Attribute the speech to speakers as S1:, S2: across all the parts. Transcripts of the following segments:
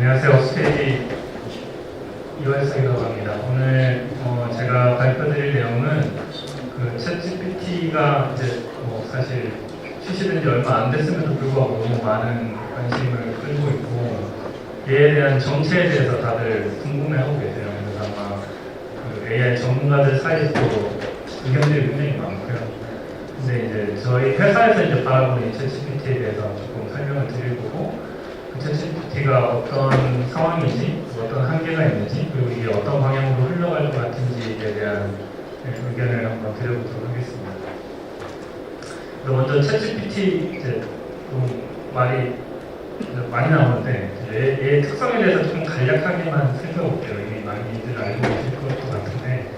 S1: 안녕하세요. 스테이지 이화석이라고 합니다. 오늘 제가 발표드릴 내용은 그 챗GPT가 이제 사실 출시된 지 얼마 안 됐음에도 불구하고 너무 많은 관심을 끌고 있고 얘에 대한 정체에 대해서 다들 궁금해하고 계세요. 그래서 아마 그 AI 전문가들 사이에서도 의견들이 굉장히 많고요. 근데 이제 저희 회사에서 이제 바라보는 챗GPT에 대해서 조금 설명을 드릴 거고, 챗GPT가 어떤 상황인지, 어떤 한계가 있는지, 그리고 이게 어떤 방향으로 흘러갈 것 같은지에 대한 의견을 한번 드려보도록 하겠습니다. 먼저 챗GPT 이제 좀 말이 많이 나오는데 얘의 특성에 대해서 좀 간략하게만 살펴볼게요. 이미 많이들 알고 계실 것 같은데,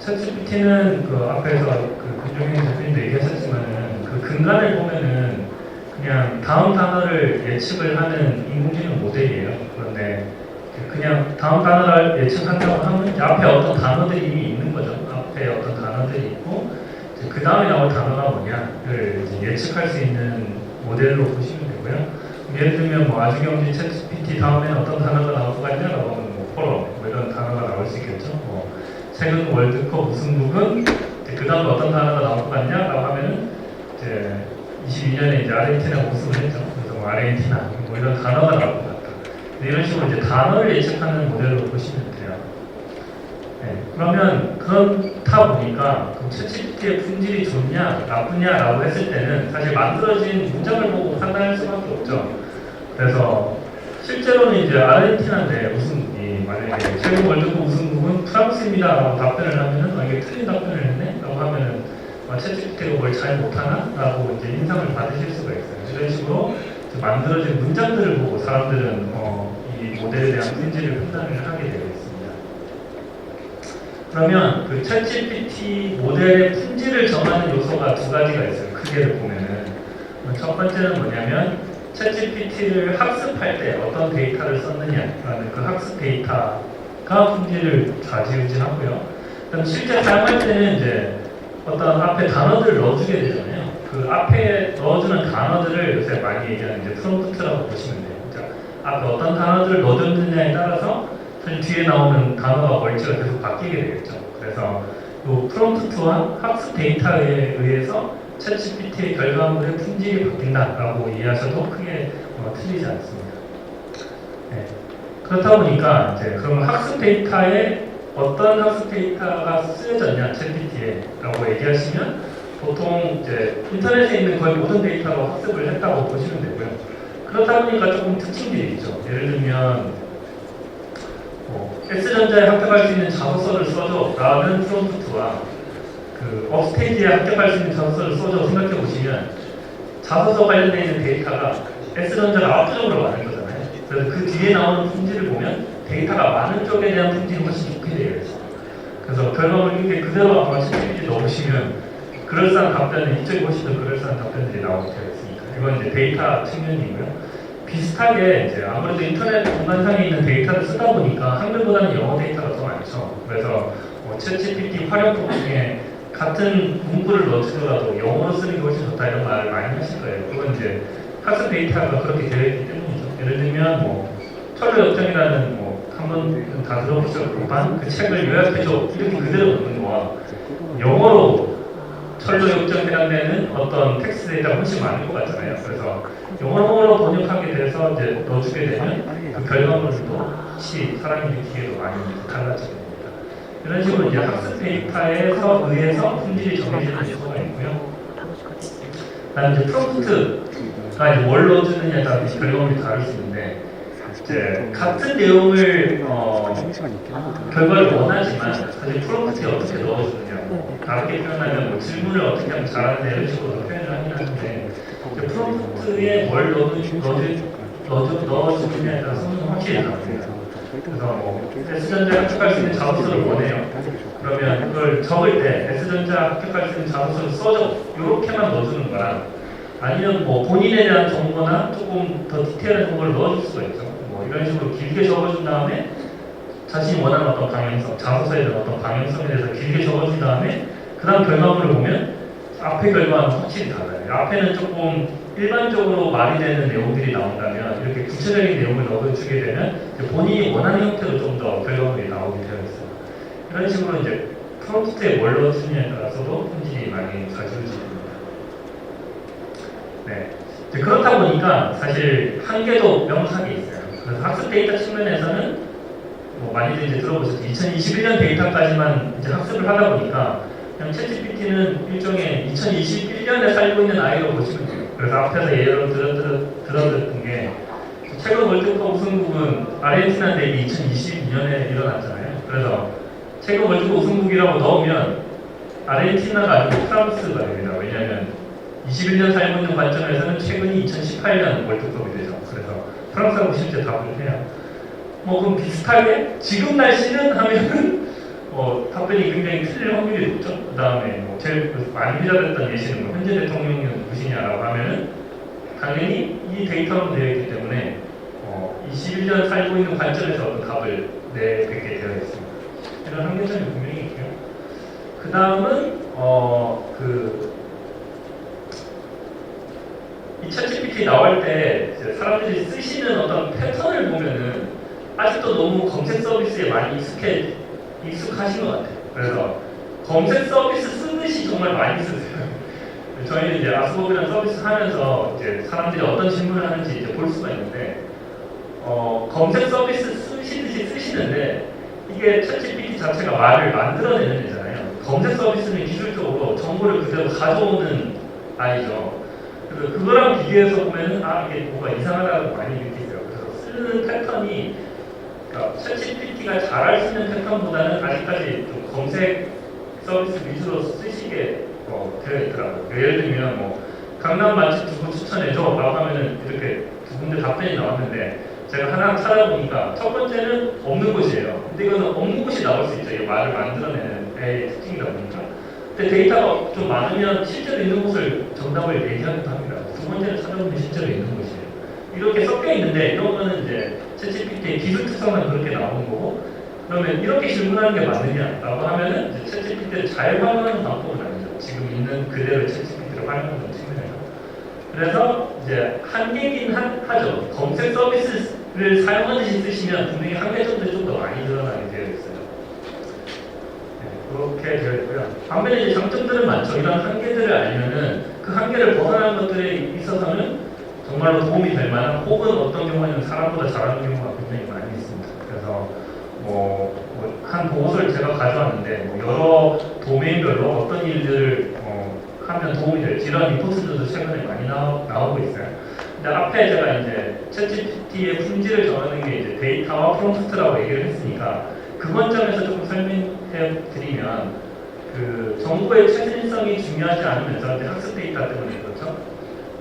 S1: 챗GPT는 그 앞에서 그 김종현 대표님도 얘기하셨지만은 그 근간을 보면은 그냥 다음 단어를 예측을 하는 인공지능 모델이에요. 그런데 그냥 다음 단어를 예측한다고 하면 앞에 어떤 단어들이 이미 있는 거죠. 앞에 어떤 단어들이 있고 그 다음에 나올 단어가 뭐냐를 예측할 수 있는 모델로 보시면 되고요. 예를 들면 뭐 아주경제 챗GPT 다음에 어떤 단어가 나올 것 같냐라고 하면 뭐 포럼 뭐 이런 단어가 나올 수 있겠죠. 최근 월드컵 우승국은 그 다음 어떤 단어가 나올 것 같냐라고 하면은 이제 22년에 이제 아르헨티나가 우승을 했죠. 그래서 뭐 아르헨티나 뭐 이런 단어가 나올 것 같다. 이런 식으로 이제 단어를 예측하는 모델로 보시면 돼요. 네, 그러면 그렇다 보니까 그 챗GPT의 품질이 좋냐 나쁘냐라고 했을 때는 사실 만들어진 문장을 보고 판단할 수밖에 없죠. 그래서 실제로는 이제 아르헨티나인데 우승국이 만약에 최근 월드컵 우승국은 프랑스입니다라고 답변을 하면은 이게 틀린 답변을 했네라고 하면은 챗GPT가 뭘 잘 못하나? 라고 이제 인상을 받으실 수가 있어요. 이런 식으로 만들어진 문장들을 보고 사람들은 이 모델에 대한 품질을 판단을 하게 되어 있습니다. 그러면 그 챗GPT 모델의 품질을 정하는 요소가 두 가지가 있어요. 크게를 보면은 첫 번째는 뭐냐면 챗GPT를 학습할 때 어떤 데이터를 썼느냐라는 그 학습 데이터가 품질을 좌지우지하고요. 그럼 실제 사용할 때는 이제 어떤 앞에 단어들을 넣어주게 되잖아요. 그 앞에 넣어주는 단어들을 요새 많이 얘기하는 이제 프롬프트라고 보시면 돼요. 그러니까 앞에 어떤 단어들을 넣어줬느냐에 따라서 사실 뒤에 나오는 단어가 멀지가 계속 바뀌게 되겠죠. 그래서 이 프롬프트와 학습 데이터에 의해서 챗GPT의 결과물의 품질이 바뀐다라고 이해하셔도 크게 틀리지 않습니다. 네. 그렇다 보니까 이제 그럼 학습 데이터에 어떤 학습 데이터가 쓰여졌냐 챗GPT에라고 얘기하시면 보통 이제 인터넷에 있는 거의 모든 데이터로 학습을 했다고 보시면 되고요. 그렇다 보니까 조금 특징들이 있죠. 예를 들면 S전자에 합격할 수 있는 자소서를 써줘라는 프롬프트와 그 업스테이지에 합격할 수 있는 자소서를 써줘 생각해 보시면 자소서 관련되어 있는 데이터가 S전자가 압도적으로 많은 거잖아요. 그래서 그 뒤에 나오는 품질을 보면 데이터가 많은 쪽에 대한 품질이 훨씬 좋게 되어 있어요. 그래서 결과물 이렇게 그대로 아마 챗GPT 넣으시면 그럴싸한 답변은 이쪽이 훨씬 더 그럴싸한 답변들이 나오게 되어 있습니다. 이건 이제 데이터 측면이고요. 비슷하게 이제 아무래도 인터넷 공간상에 있는 데이터를 쓰다 보니까 한글보다는 영어 데이터가 더 많죠. 그래서 챗GPT 활용법 중에 같은 문구를 넣어주더라도 영어로 쓰는 게 훨씬 좋다 이런 말을 많이 하실 거예요. 그건 이제 학습 데이터가 그렇게 되어 있기 때문이죠. 예를 들면 철로 역정이라는 한번 다 들어보셨을 법한 그 책을 요약해줘 이렇게 그대로 넣는 거와 영어로 철로 역정이라는 어떤 텍스트 데이터가 훨씬 많을 것 같잖아요. 그래서 영어로 번역하게 돼서 이제 넣어주게 되면 그 결과물도 혹시 사람이 느끼기에도 많이 달라지게 됩니다. 이런 식으로 이제 학습 데이터에서 의해서 품질이 정해지는 요소가 있고요. 그다음에 이제 프롬프트가 이제 뭘 넣어주느냐에 따라 결과물이 다를 수 있는데 이제 같은 내용을 결과를 원하지만 사실 프롬프트에 어떻게 넣어주느냐 다르게 표현하면 질문을 어떻게 하면 잘하느냐 이런 식으로 표현을 하긴 하는데 프롬프트에 뭘 넣어주느냐에 따라서 확실히 다릅니다. 그래서 S전자 합격할 수 있는 자소서를 원해요. 그러면 그걸 적을 때 S전자 합격할 수 있는 자소서를 써줘 이렇게만 넣어주는 거랑 아니면 본인에 대한 정보나 조금 더 디테일한 정보를 넣어줄 수가 있죠. 이런 식으로 길게 적어준 다음에 자신이 원하는 어떤 방향성, 자소서에 대한 어떤 방향성에 대해서 길게 적어준 다음에 그 다음 결과물을 보면 앞에 결과는 확실히 달라요. 앞에는 조금 일반적으로 말이 되는 내용들이 나온다면 이렇게 구체적인 내용을 넣어주게 되면 본인이 원하는 형태로 좀 더 결과물이 나오게 되어 있어요. 이런 식으로 이제 프롬프트에 뭘 넣어주느냐에 따라서도 품질이 많이 좌지우지됩니다. 네. 이제 그렇다 보니까 사실 한계도 명확하게 있어요. 그래서 학습 데이터 측면에서는 뭐 많이들 이제 들어보셨죠. 2021년 데이터까지만 이제 학습을 하다 보니까 그냥 챗GPT는 일종의 2021년에 살고 있는 아이로 보시면 돼요. 그래서 앞에서 예로 들어드렸던 게 최근 월드컵 우승국은 아르헨티나 대비 2022년에 일어났잖아요. 그래서 최근 월드컵 우승국이라고 넣으면 아르헨티나가 아니고 프랑스가 됩니다. 왜냐하면 21년 살고 있는 관점에서는 최근이 2018년 월드컵이 되죠. 그래서 프랑스하고 실제 답을 해요. 뭐 그럼 비슷하게 지금 날씨는 하면은 답변이 굉장히 틀릴 확률이 높죠. 그 다음에 뭐 제일 많이 비자됐던 예시는 뭐 현재 대통령이 누구시냐라고 하면은 당연히 이 데이터로 되어 있기 때문에 21년 살고 있는 관점에서 어떤 답을 내뱉게 되어 있습니다. 이런 한계점이 분명히 있고요. 그 다음은 이 챗GPT 나올 때 사람들이 쓰시는 어떤 패턴을 보면은 아직도 너무 검색 서비스에 많이 익숙하신 것 같아요. 그래서 검색 서비스 쓰듯이 정말 많이 쓰세요. 저희는 이제 아스복이라는 서비스 하면서 이제 사람들이 어떤 질문을 하는지 이제 볼 수가 있는데, 검색 서비스 쓰시듯이 쓰시는데, 이게 챗GPT 자체가 말을 만들어내는 애잖아요. 검색 서비스는 기술적으로 정보를 그대로 가져오는 아이죠. 그래서 그거랑 비교해서 보면은, 이게 뭐가 이상하다고 많이 느끼세요. 그래서 쓰는 패턴이, 그러니까 챗GPT가 잘할 수 있는 패턴보다는 아직까지 좀 검색 서비스 위주로 쓰시게 되어 있더라고요. 예를 들면 뭐 강남 맛집 두 곳 추천해줘 라고 하면은 이렇게 두 군데 답변이 나왔는데 제가 하나 찾아보니까 첫 번째는 없는 곳이에요. 근데 이거는 없는 곳이 나올 수 있죠. 이 말을 만들어내는 애의 특징이다 보니까. 근데 데이터가 좀 많으면 실제로 있는 곳을 정답을 얘기하기도 합니다. 두 번째는 찾아보면 실제로 있는 곳이에요. 이렇게 섞여 있는데 이런 거는 이제 챗GPT의 기술 특성은 그렇게 나오는 거고, 그러면 이렇게 질문하는 게 맞느냐라고 하면은 이제 챗GPT를 잘 활용하는 방법은 아니죠. 지금 있는 그대로 챗GPT를 활용하는 측면에서. 그래서 이제 한계긴 하죠. 검색 서비스를 사용하듯이 쓰시면 분명히 한계점들이 좀 더 많이 드러나게 되어 있어요. 네, 그렇게 되어 있고요. 반면에 이제 장점들은 많죠. 이런 한계들을 알면은 그 한계를 벗어나는 것들에 있어서는 정말로 도움이 될 만한, 혹은 어떤 경우에는 사람보다 잘하는 경우가 굉장히 많이 있습니다. 그래서 한 보고서를 제가 가져왔는데 여러 도메인별로 어떤 일들을 하면 도움이 될지 이런 리포트들도 최근에 많이 나오고 있어요. 근데 앞에 제가 이제 챗GPT의 품질을 정하는 게 이제 데이터와 프롬프트라고 얘기를 했으니까 그 관점에서 조금 설명해 드리면, 그 정보의 최신성이 중요하지 않으면서 이제 학습 데이터 때문에 그렇죠.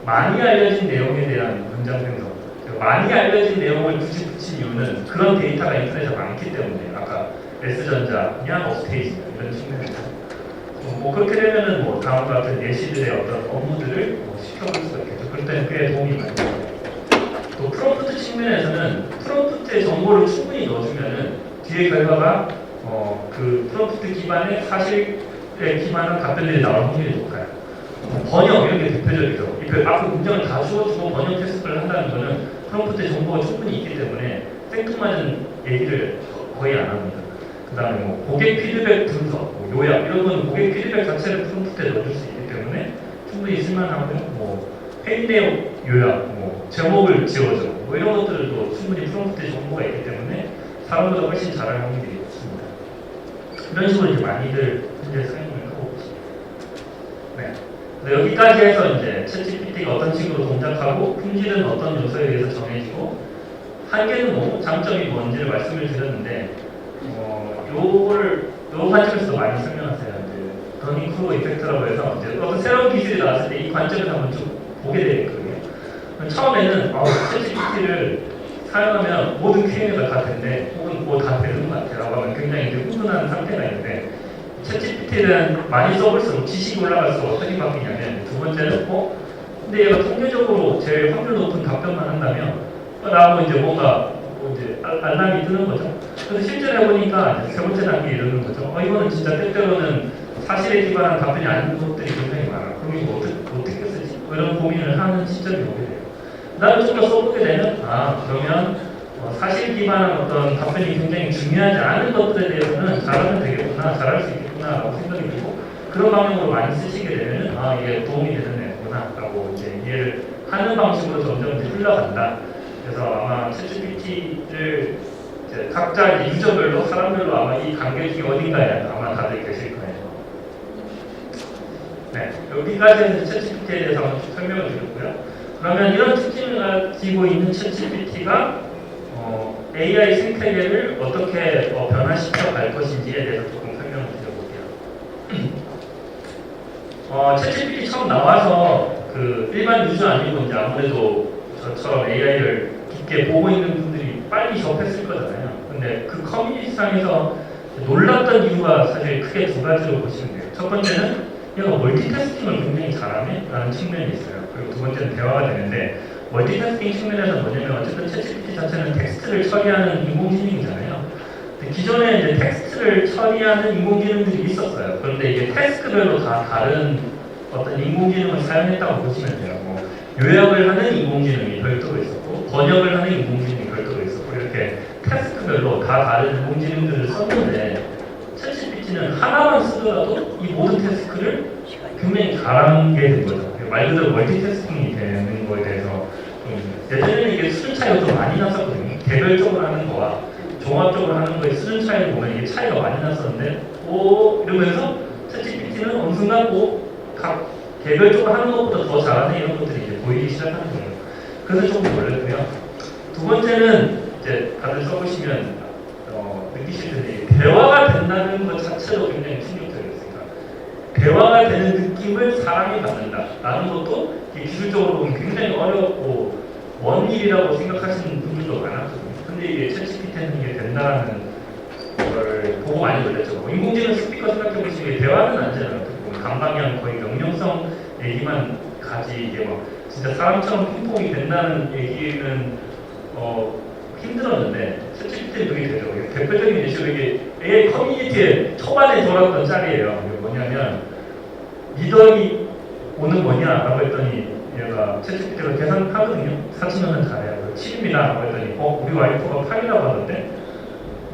S1: 많이 알려진 내용에 대한 문장 생성. 많이 알려진 내용을 굳이 붙인 이유는 그런 데이터가 인터넷에 많기 때문에, 아까 S전자냐 업스테이지 이런 측면에서 그렇게 되면은 다음과 같은 예시들의 어떤 업무들을 시켜볼 수가 있겠죠. 그럴 때는 꽤 도움이 많이 돼요. 또 프롬프트 측면에서는 프롬프트의 정보를 충분히 넣어주면은 뒤에 결과가 그 프롬프트 기반의 사실에 기반한 답변들이 나올 확률이 높아요. 번역 이런 게 대표적이죠. 앞에 문장을 다 주어주고 번역 해석을 한다는 것은 프롬프트의 정보가 충분히 있기 때문에 생뚱맞은 얘기를 거의 안 합니다. 그 다음에 고객 피드백 분석, 요약 이런 건 고객 피드백 자체를 프롬프트에 넣어줄 수 있기 때문에 충분히 있을만하고요. 회의 내용 요약, 제목을 지어줘 이런 것들도 충분히 프롬프트의 정보가 있기 때문에 사람보다 훨씬 잘할 확률이 있습니다. 이런 식으로 이제 많이들 현재 사용을 하고 있습니다. 네. 여기까지 해서 이제 챗GPT가 어떤 식으로 동작하고 품질은 어떤 요소에 의해서 정해지고 한계는 장점이 뭔지를 말씀을 드렸는데, 요 관점에서 많이 설명하세요. 이제 더닝크루거 이펙트라고 해서 이제 어떤 새로운 기술이 나왔을 때 이 관점에서 한번 쭉 보게 되거든요. 처음에는 챗GPT를 사용하면 모든 Q&A가 다 된대, 혹은 다 되는 것 같아라고 하면 굉장히 흥분하는 상태가 있는데, 챗GPT는 많이 써볼수록 지식이 올라갈수록 어떻게 바뀌냐면, 두 번째는 근데 얘가 통계적으로 제일 확률 높은 답변만 한다면 라고 이제 뭔가 이제 알람이 뜨는 거죠. 그래서 실제로 해보니까 세 번째 단계에 이르는 거죠. 이거는 진짜 때때로는 사실에 기반한 답변이 아닌 것들이 굉장히 많아. 그럼 이거 어떻게 쓰지? 이런 고민을 하는 시점이 오게 돼요. 그다음에 좀 더 써보게 되면 그러면 사실 기반한 어떤 답변이 굉장히 중요하지 않은 것들에 대해서는 잘하면 되겠구나, 잘할 수 있겠구나라고 생각이 들고 그런 방향으로 많이 쓰시게 되면 이게 도움이 되는 애구나라고 이제 이해를 하는 방식으로 점점 이제 흘러간다. 그래서 아마 챗GPT를 각자 유저별로 사람별로 아마 이 간격이 어딘가에 아마 다들 계실 거예요. 네, 여기까지는 챗GPT에 대해서 한번 쭉 설명을 드렸고요. 그러면 이런 특징을 가지고 있는 챗GPT가 AI 생태계를 어떻게 변화시켜 갈 것인지에 대해서 조금 설명을 드려볼게요. 챗GPT 처음 나와서 그 일반 유저 아니고 이제 아무래도 저처럼 AI를 깊게 보고 있는 분들이 빨리 접했을 거잖아요. 근데 그 커뮤니티상에서 놀랐던 이유가 사실 크게 두 가지로 보시면 돼요. 첫 번째는 얘가 멀티태스킹을 굉장히 잘하네 라는 측면이 있어요. 그리고 두 번째는 대화가 되는데 멀티태스킹 측면에서 뭐냐면 어쨌든 챗GPT 자체는 텍스트를 처리하는 인공지능이잖아요. 기존에 이제 텍스트를 처리하는 인공지능들이 있었어요. 그런데 이게 태스크별로 다 다른 어떤 인공지능을 사용했다고 보시면 돼요. 뭐 요약을 하는 인공지능이 별도로 있었고 번역을 하는 인공지능이 별도로 있었고 이렇게 태스크별로 다 다른 인공지능들을 썼는데 챗GPT는 하나만 쓰더라도 이 모든 태스크를 굉장히 잘하게 된 거죠. 말 그대로 멀티태스킹이 되는 거에 대해서 예전에는 이게 수준 차이가 좀 많이 났었거든요. 개별적으로 하는 거와 종합적으로 하는 거에 수준 차이를 보면 이게 차이가 많이 났었는데 이러면서 챗GPT는 어느 순간 각 개별적으로 하는 것보다 더 잘하는 이런 것들이 이제 보이기 시작하는 거예요. 그래서 조금 놀랐고요. 두 번째는 이제 다들 써보시면 느끼실 텐데 대화가 된다는 것 자체도 굉장히 충격적이었습니다. 대화가 되는 느낌을 사람이 받는다라는 것도 기술적으로 보면 굉장히 어렵고 먼 일이라고 생각하시는 분들도 많았거든요. 근데 이게 챗GPT는 이게 된다는 걸 보고 많이 놀랐죠. 인공지능 스피커 생각해보시면 대화는 안 되잖아요. 감방향 거의 명령성 얘기만 가지 이게 막 진짜 사람처럼 핑퐁이 된다는 얘기는 힘들었는데 챗GPT는 그게 되죠. 대표적인 예시로 이게 AI 커뮤니티에 초반에 돌았던 짤이에요. 이게 뭐냐면 미더이 오는 뭐냐라고 했더니 얘가 챗GPT가 계산하거든요. 4,000원은 잘해요. 7입니다. 라고 했더니 우리 와이프가 8이라고 하던데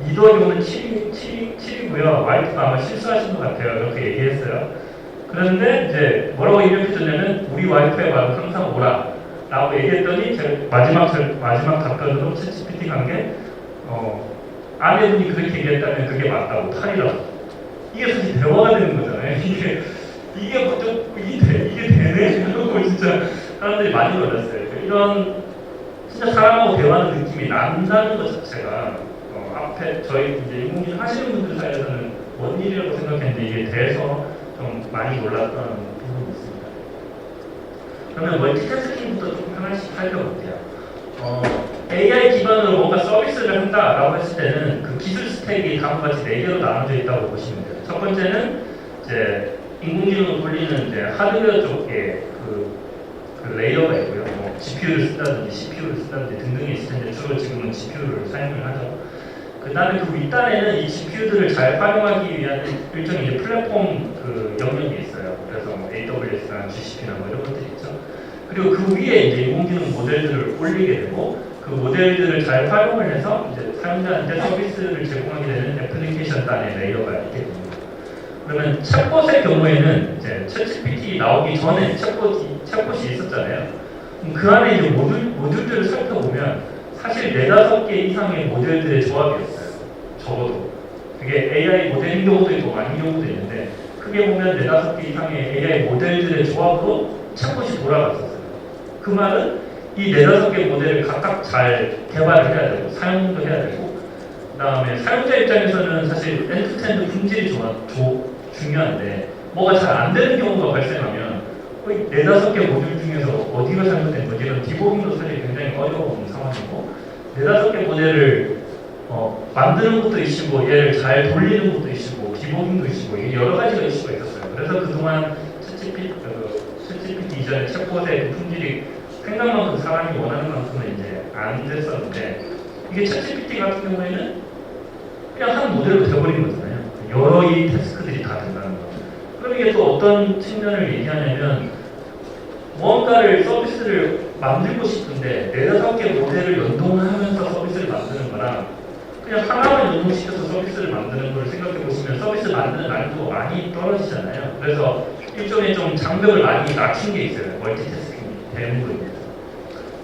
S1: 미더이 오는 7이고요. 와이프가 아마 실수하신 것 같아요. 이렇게 얘기했어요. 그런데 이제 뭐라고 입력해줬냐면 우리 와이프의 말은 항상 오라 라고 얘기했더니 마지막 답변으로 챗GPT 간 게 아내분이 그렇게 얘기했다면 그게 맞다고 8이라고. 이게 사실 대화가 되는 거잖아요. 이게 뭐좀 이게 되네? 이러고 진짜 사람들이 많이 놀랐어요. 이런 진짜 사람하고 대화하는 느낌이 난다는 것 자체가 앞에 저희 이제 인공지능 하시는 분들 사이에서는 뭔 일이라고 생각했는데 이게 돼서 좀 많이 놀랐던 부분이 있습니다. 그러면 멀티태스킹부터 조금 하나씩 살펴볼게요. AI 기반으로 뭔가 서비스를 한다라고 했을 때는 그 기술 스택이 다음과 같이 4개로 나눠져 있다고 보시면 돼요. 첫 번째는 이제 인공지능을 돌리는 이제 하드웨어 쪽에 그 레이어가 있고요. 뭐 GPU를 쓴다든지 CPU를 쓴다든지 등등이 있을 텐데 주로 지금은 GPU를 사용을 하죠. 그 다음에 그 윗단에는 이 GPU들을 잘 활용하기 위한 일종의 이제 플랫폼 그 영역이 있어요. 그래서 뭐 AWS나 GCP나 뭐 이런 것들이 있죠. 그리고 그 위에 이제 인공지능 모델들을 올리게 되고 그 모델들을 잘 활용을 해서 이제 사용자한테 서비스를 제공하게 되는 애플리케이션 단의 레이어가 있게 됩니다. 그러면 챗봇의 경우에는 이제 챗GPT 나오기 전에 챗봇이 있었잖아요. 그 안에 이제 모듈들을 살펴보면 사실 4-5개 이상의 모델들의 조합이었어요. 적어도. 그게 AI 모델인 경우도 있고 아닌 경우도 있는데 크게 보면 4-5개 이상의 AI 모델들의 조합으로 챗봇이 돌아갔었어요. 그 말은 이 4-5개 모델을 각각 잘 개발을 해야 되고 사용도 해야 되고 그 다음에 사용자 입장에서는 사실 엔드-투-엔드 품질이 중요한데 뭐가 잘 안 되는 경우가 발생하면 거의 4-5개 모듈 중에서 어디가 잘못된 건지 이런 디버깅도 사실 굉장히 어려운 상황이고 4-5개 모델을 만드는 것도 이슈고 얘를 잘 돌리는 것도 이슈고 디버깅도 이슈고 이게 여러 가지가 이슈가 있었어요. 그래서 그동안 챗GPT 이전에 챗봇의 그 품질이 생각만큼 사람이 원하는 만큼은 이제 안 됐었는데 이게 챗GPT 같은 경우에는 그냥 한 모델로 돼버린 거잖아요. 여러 이 태스크들이 다 된다는 거. 그럼 이게 또 어떤 측면을 얘기하냐면 무언가를 서비스를 만들고 싶은데 4-5개 모델을 연동하면서 서비스를 만드는 거랑 그냥 하나만 연동시켜서 서비스를 만드는 걸 생각해 보시면 서비스 만드는 난이도가 많이 떨어지잖아요. 그래서 일종의 좀 장벽을 많이 낮춘 게 있어요. 멀티태스킹 대부분.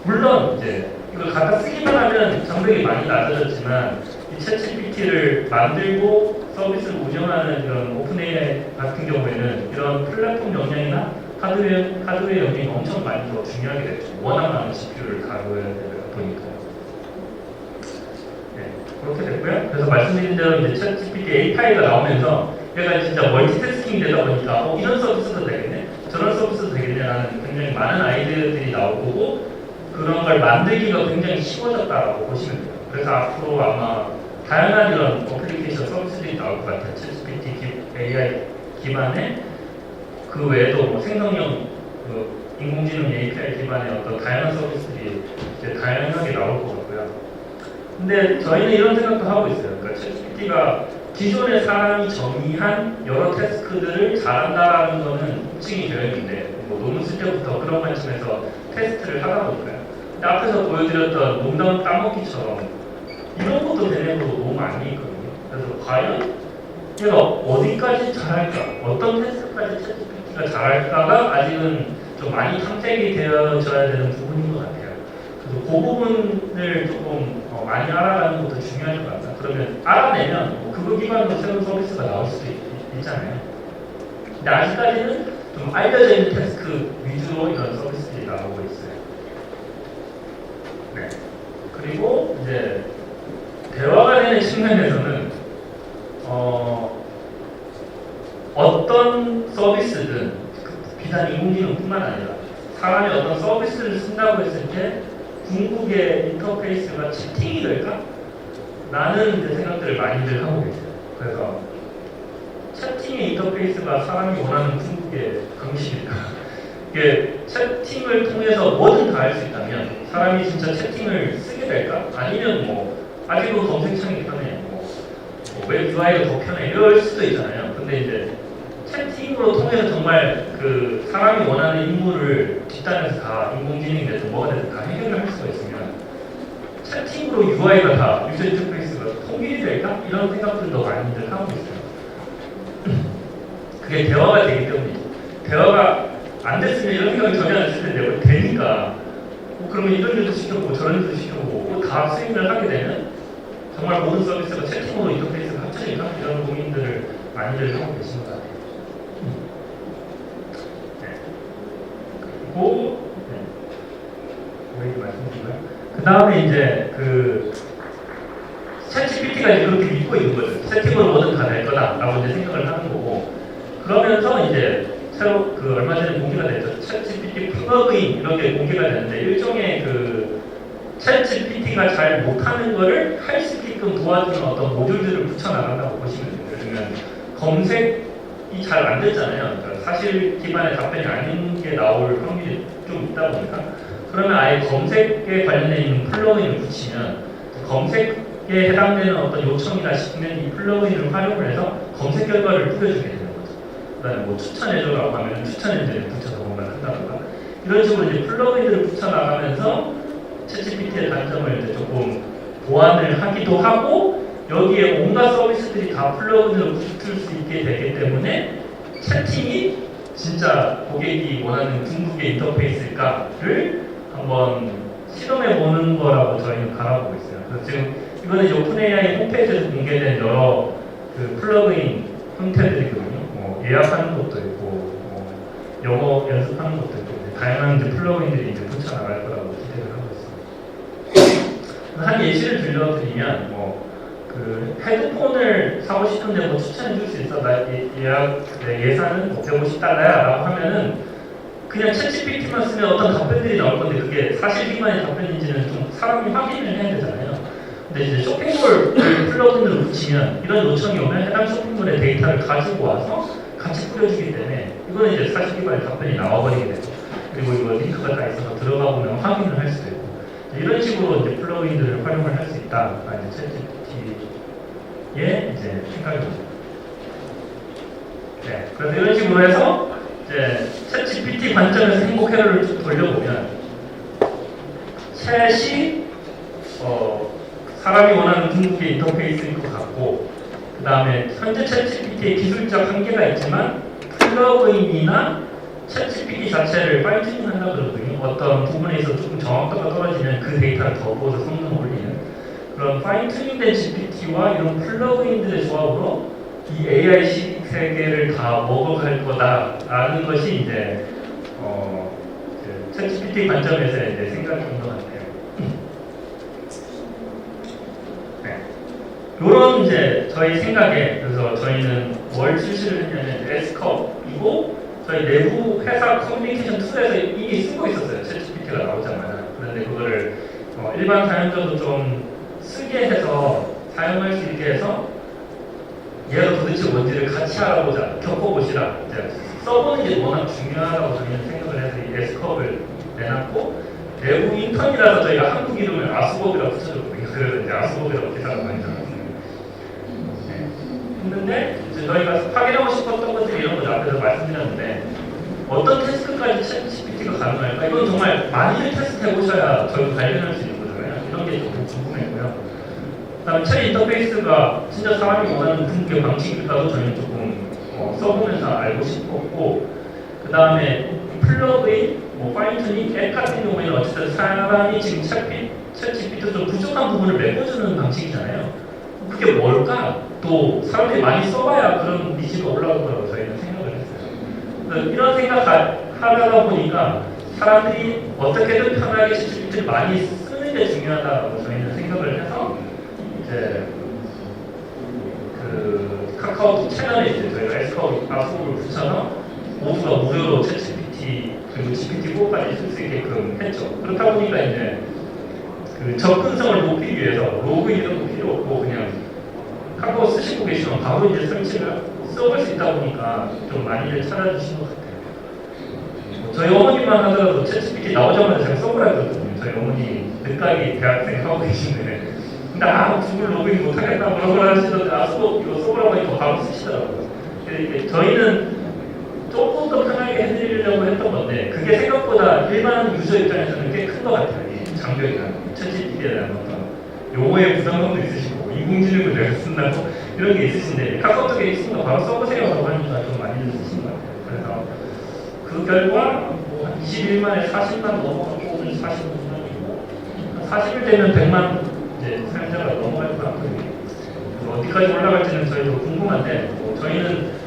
S1: 물론 이제 이걸 갖다 쓰기만 하면 장벽이 많이 낮아졌지만 이 챗GPT를 만들고 서비스를 운영하는 이런 오픈 AI 같은 경우에는 이런 플랫폼 역량이나 하드웨어 역량이 엄청 많이 더 중요하게 됐죠. 워낙 많은 GPU를 다뤄야 되다 보니까요. 네, 그렇게 됐고요. 그래서 말씀드린 대로 이제 챗GPT API가 나오면서 얘가 진짜 멀티태스킹이 되다 보니까 이런 서비스도 되겠네, 저런 서비스도 되겠네라는 굉장히 많은 아이디어들이 나오고 그런 걸 만들기가 굉장히 쉬워졌다고 보시면 돼요. 그래서 앞으로 아마 다양한 이런 어플리케이션 서비스들이 나올 것 같아요. 챗GPT AI 기반의 그 외에도 뭐 생성형 인공지능 API 기반의 어떤 다양한 서비스들이 이제 다양하게 나올 것 같고요. 근데 저희는 이런 생각도 하고 있어요. 그러니까 챗GPT가 기존의 사람이 정의한 여러 태스크들을 잘한다라는 거는 입증이 되어 있는데 뭐 논문 쓸 때부터 그런 관점에서 테스트를 하다 보니까요. 근데 앞에서 보여드렸던 농담 따먹기처럼 이런 것도 되는 것도 너무 많이 있거든요. 그래서 과연 얘가 어디까지 잘할까, 어떤 테스트까지 챗GPT가 잘할까가 아직은 좀 많이 탐색이 되어져야 되는 부분인 것 같아요. 그래서 그 부분을 조금 많이 알아가는 것도 중요할 것 같아요. 그러면 알아내면 그거 기반으로 새로운 서비스가 나올 수도 있잖아요. 근데 아직까지는 좀 알려져 있는 태스크 위주로 이런 서비스들이 나오고 있어요. 네. 그리고 이제 대화가 되는 측면에서는 어떤 서비스든 비단 인공지능뿐만 아니라 사람이 어떤 서비스를 쓴다고 했을 때 궁극의 인터페이스가 채팅이 될까? 라는 이제 생각들을 많이들 하고 계세요. 그래서 채팅의 인터페이스가 사람이 원하는 궁극의 방식일까? 이게 채팅을 통해서 뭐든 다 할 수 있다면 사람이 진짜 채팅을 쓰게 될까? 아니면 뭐 아직도 검색창이 편해, 웹 UI가 더 편해 이럴 수도 있잖아요. 근데 이제 채팅으로 통해서 정말 그 사람이 원하는 임무를 뒷단에서 다 인공지능이 됐든 뭐가 됐든 다 해결을 할 수가 있으면 채팅으로 UI가 다 유저 인터페이스가 통일이 될까? 이런 생각들도 많이들 하고 있어요. 그게 대화가 되기 때문이죠. 대화가 안 됐으면 이런 생각이 전혀 안 했을 텐데 되니까 그러면 이런 일도 시켜보고 저런 일도 시켜보고 다 수행을 하게 되면 정말 모든 서비스가 채팅으로 인터페이스가 합쳐질까? 이런 고민들을 많이들 하고 계신 것 같아요. 네. 그리고 왜 이렇게 말씀드리고요? 그 다음에 이제 그 챗GPT가 이제 그렇게 믿고 있는 거죠. 채팅으로 뭐든 다 될 거다라고 이제 생각을 하는 거고 그러면서 이제 새로 그 얼마 전에 공개가 됐죠. 챗GPT 플러그인 이렇게 공개가 됐는데 일종의 그 챗GPT가 잘 못하는 거를 할 수 있게끔 도와주는 어떤 모듈들을 붙여나간다고 보시면 돼요. 예를 들면 검색이 잘 안 됐잖아요. 그러니까 사실 기반의 답변이 아닌 게 나올 확률이 좀 있다 보니까 그러면 아예 검색에 관련된 있는 플러그인을 붙이면 검색에 해당되는 어떤 요청이나 싶으면 이 플러그인을 활용을 해서 검색 결과를 뿌려주게 되는 거죠. 그다음에 뭐 추천해줘라고 하면 추천 엔진을 붙여서 뭔가를 한다던가 이런 식으로 이제 플러그인들을 붙여나가면서 챗GPT의 단점을 이제 조금 보완을 하기도 하고 여기에 온갖 서비스들이 다 플러그인으로 붙을 수 있게 되기 때문에 채팅이 진짜 고객이 원하는 궁극의 인터페이스일까를 한번 실험해 보는 거라고 저희는 바라보고 있어요. 그래서 지금 이거는 이제 오픈AI 홈페이지에서 공개된 여러 그 플러그인 형태들이거든요. 뭐 예약하는 것도 있고 영어 연습하는 것도 있고 다양한 이제 플러그인들이 이제 붙여 나갈 거라고 기대를 하고 있습니다. 한 예시를 들려드리면 그 헤드폰을 사고 싶은데 뭐 추천해 줄 수 있어? 나 예산은 뭐 $150라고 하면은 그냥 챗GPT만 쓰면 어떤 답변들이 나올 건데 그게 사실 기반의 답변인지는 좀 사람이 확인을 해야 되잖아요. 근데 이제 쇼핑몰 플러그인을 붙이면 이런 요청이 오면 해당 쇼핑몰의 데이터를 가지고 와서 같이 뿌려주기 때문에 이거는 이제 사실 기반의 답변이 나와버리게 되죠. 그리고 이거 링크가 다 있어서 들어가 보면 확인을 할 수도 있고 이런 식으로 이제 플러그인들을 활용을 할 수 있다가 이제 챗GPT의 이제 생각입니다. 네, 그래서 이런 식으로 해서 이제 챗 GPT 관점에서 행복 회로를 쭉 돌려보면 챗이 사람이 원하는 궁극의 인터페이스인 것 같고, 그 다음에 현재 챗 GPT의 기술적 한계가 있지만 플러그인이나 챗 GPT 자체를 파인튜닝 한다고 그러거든요. 어떤 부분에 있어서 조금 정확도가 떨어지면 그 데이터를 더 부어서 성능을 올리는 그런 파인튜닝된 GPT와 이런 플러그인들의 조합으로 이 AI 세계를 다 먹어갈 거다라는 것이 이제 챗 GPT 관점에서 이제 생각인 것 같아요. 이런 이제 저희 생각에, 그래서 저희는 뭘 출시를 했냐면 S컵이고 저희 내부 회사 커뮤니케이션 툴에서 이미 쓰고 있었어요. 챗GPT가 나오자마자. 그런데 그거를 일반 사용자도 좀 쓰게 해서 사용할 수 있게 해서 얘가 도대체 뭔지를 같이 알아보자, 겪어보시라. 이제 써보는 게 워낙 중요하다고 저희는 생각을 해서 이 S컵을 내놨고, 내부 인턴이라서 저희가 한국 이름을 아수법이라고 붙여줬거든요. 그래서 이제 아수법이라고 기사가 많이 나왔어요. 했는데 이제 저희가 확인하고 싶었던 것들이 이런 거 앞에서 말씀드렸는데, 어떤 테스트까지 챗 GPT가 가능할까? 이건 정말 많이 테스트 해보셔야 저희가 발견할 수 있는 거잖아요. 이런 게 조금 궁금했고요. 그다음에 챗 인터페이스가 진짜 사람이 원하는 궁극의 방식일까도 저희는 조금 써보면서 알고 싶었고, 그 다음에 플러그인, 파인튜닝, 앱 같은 경우에는 어쨌든 사람이 지금 챗 GPT도 좀 부족한 부분을 메꿔주는 방식이잖아요. 그게 뭘까? 또 사람들이 많이 써봐야 그런 니즈가 올라올 거라고 저희는 생각을 했어요. 이런 생각하다가 보니까 사람들이 어떻게든 편하게 챗GPT를 많이 쓰는 게 중요하다고 저희는 생각을 해서 이제 그 카카오톡 채널에 이제 저희가 S컵을 붙여서 모두가 무료로 챗GPT 그리고 GPT-4까지 쓸 수 있게끔 했죠. 그렇다 보니까 이제 그 접근성을 높이기 위해서 로그인 이런 거 필요 없고 그냥 카카오 쓰시고 계시면 바로 이제 설치를 써볼 수 있다 보니까 좀 많이들 찾아주신 것 같아요. 저희 어머니만 하더라도 챗GPT 나오자마자 제가 써보라 했거든요. 저희 어머니 늦가기 대학생 하고 계신데 나 구글 로그인 못하겠다 뭐라고 하시던데 이거 써보라고 하니까 바로 쓰시더라고요. 저희는 조금 더 편하게 해드리려고 했던 건데 그게 생각보다 일반 유저 입장에서는 꽤 큰 것 같아요. 이 장벽이나 챗GPT에 대한 어떤 용어의 부담감도 있으시고 인공지능을 내가 쓴다고 이런 게 있으신데 카카오톡에 있으면 바로 써보세요라고 하니까 좀 많이 쓰시는 것 같아요. 그래서 그 결과 한 21만에 40만 넘어가고 오늘 45만이고 40일 되면 100만 이제 사용자가 넘어갈 것 같거든요. 어디까지 올라갈지는 저희도 궁금한데 저희는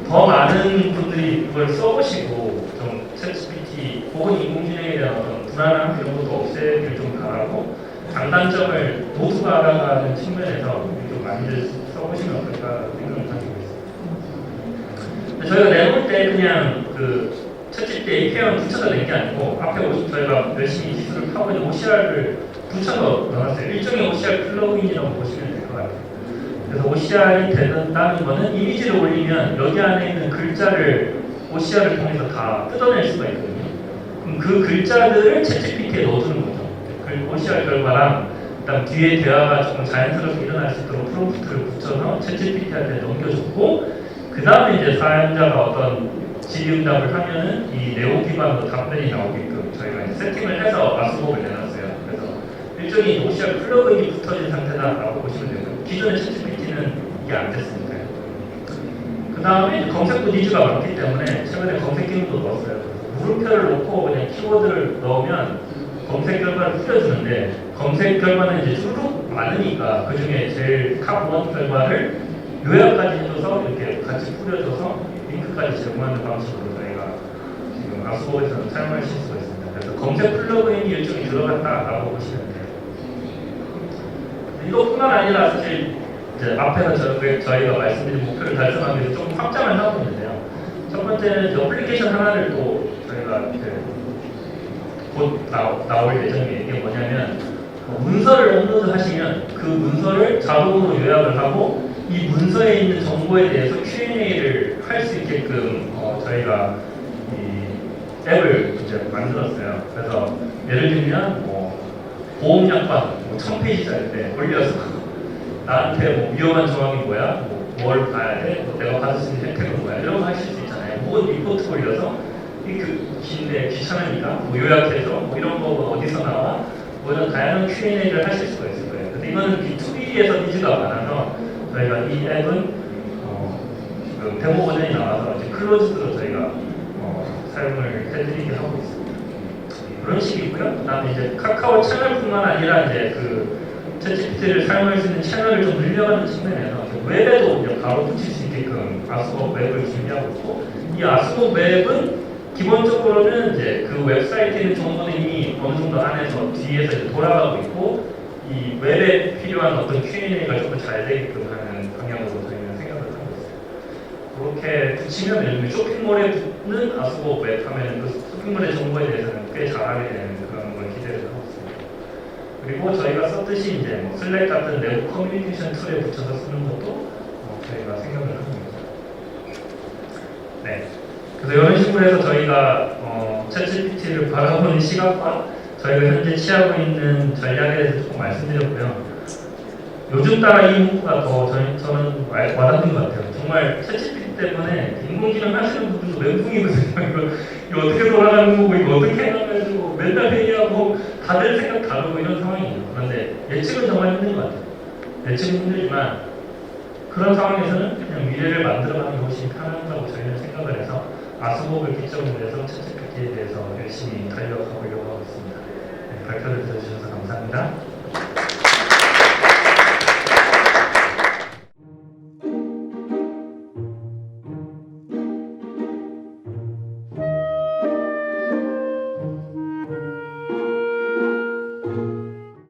S1: 더 많은 분들이 이걸 써보시고 좀 챗GPT 혹은 인공지능에 대한 어떤 불안함 이런 것도 없애길 좀 바라고 장단점을 모두가 알아가는 측면에서 좀 많이들 써보시면 어떨까 생각을 가지고 있습니다. 저희가 내놓을 때 그냥 그 챗GPT API만 붙여서 낸 게 아니고 앞에 저희가 열심히 기술을 하고 있는 OCR을 붙여서 넣었어요. 일종의 OCR 플러그인이라고 보시면 될 것 같아요. 그래서 OCR이 된다는 거는 이미지를 올리면 여기 안에 있는 글자를 OCR을 통해서 다 뜯어낼 수가 있거든요. 그럼 그 글자들을 챗GPT에 넣어주는 거죠. 그리고 OCR 결과랑 그다음 뒤에 대화가 조금 자연스럽게 일어날 수 있도록 프롬프트를 붙여서 챗GPT한테 넘겨줬고 그 다음에 이제 사용자가 어떤 질의응답을 하면은 이 네오 기반으로 답변이 나오게끔 저희가 이제 세팅을 해서 아수법을 내놨어요. 그래서 일종의 OCR 플러그인이 붙어진 상태다라고 보시면 되고요. 기존의 챗GPT는 이게 안 됐으니까요. 그 다음에 검색도 니즈가 많기 때문에 최근에 검색 기능도 넣었어요. 물음표를 놓고 그냥 키워드를 넣으면 검색 결과를 뿌려주는데 검색 결과는 이제 쭉 많으니까 그 중에 제일 탑1 결과를 요약까지 해줘서 이렇게 같이 뿌려줘서 링크까지 제공하는 방식으로 저희가 지금 아수법에서는 사용하실 수가 있습니다. 그래서 검색 플러그인이 일종이 들어갔다라고 보시면 돼요. 이것뿐만 아니라 사실 이제 앞에서 저희가 말씀드린 목표를 달성하기 위해서 조금 확장을 하고 있는데요. 첫 번째는 어플리케이션 하나를 또 저희가 곧 나올 예정이에요. 이게 뭐냐면 문서를 업로드 하시면 그 문서를 자동으로 요약을 하고 이 문서에 있는 정보에 대해서 Q&A를 할 수 있게끔 저희가 이 앱을 이제 만들었어요. 그래서 예를 들면 보험약관 1000페이지짜리인데 올려서 나한테 위험한 조항이 뭐야, 뭘 봐야 돼, 내가 받을 수 있는 혜택은 뭐야 이런 거 하실 수 있잖아요. 혹은 리포트 올려서 그 긴데 귀찮으니까 뭐 요약해서 뭐 이런 거 어디서 나와 뭐 이런 다양한 Q&A를 하실 수가 있을 거예요. 근데 이거는 B2B에서 니즈가 많아서 저희가 이 앱은 그 데모 버전이 나와서 이제 클로즈드로 저희가 사용을 해드리게 하고 있습니다. 그런 식이고요. 그다음에 이제 카카오 채널뿐만 아니라 이제 그 챗GPT를 사용할 수 있는 채널을 좀 늘려가는 측면에서 웹에도 이제 바로 붙일 수 있게끔 아스곡 웹을 준비하고 있고, 이 아스곡 웹은 기본적으로는 이제 그 웹사이트에 있는 정보는 이미 어느 정도 안에서 뒤에서 이제 돌아가고 있고, 이 웹에 필요한 어떤 Q&A가 좀 더 잘 되게끔 하는 방향으로 저희는 생각을 하고 있어요. 그렇게 붙이면 예를 들면 쇼핑몰에 붙는 아스곡 웹 하면 그 쇼핑몰의 정보에 대해서는 꽤 잘하게 되는 그런 걸 기대를 하고 있습니다. 그리고 저희가 썼듯이 이제 뭐 슬랙 같은 내부 커뮤니케이션 툴에 붙여서 쓰는 것도 저희가 생각을 하고 있습니다. 네. 그래서 이런 식으로 해서 저희가 챗GPT를 바라보는 시각과 저희가 현재 취하고 있는 전략에 대해서 조금 말씀드렸고요. 요즘 따라 이 문구가 더 저는 와닿는 것 같아요. 정말 챗GPT 때문에 인공지능 하시는 분들도 멘붕이거든요. 이거 어떻게 돌아가는 거고 이거 어떻게 해가지고 맨날 회의하고 다들 생각 다르고 이런 상황이에요. 그런데 예측은 정말 힘든 것 같아요. 예측은 힘들지만 그런 상황에서는 그냥 미래를 만들어가는 게 훨씬 편하다고 저희는 생각을 해서 아스곡을 기점으로 해서 챗GPT에 대해서 열심히 달려가 보려고 하고 있습니다. 네, 발표를 들어주셔서 감사합니다.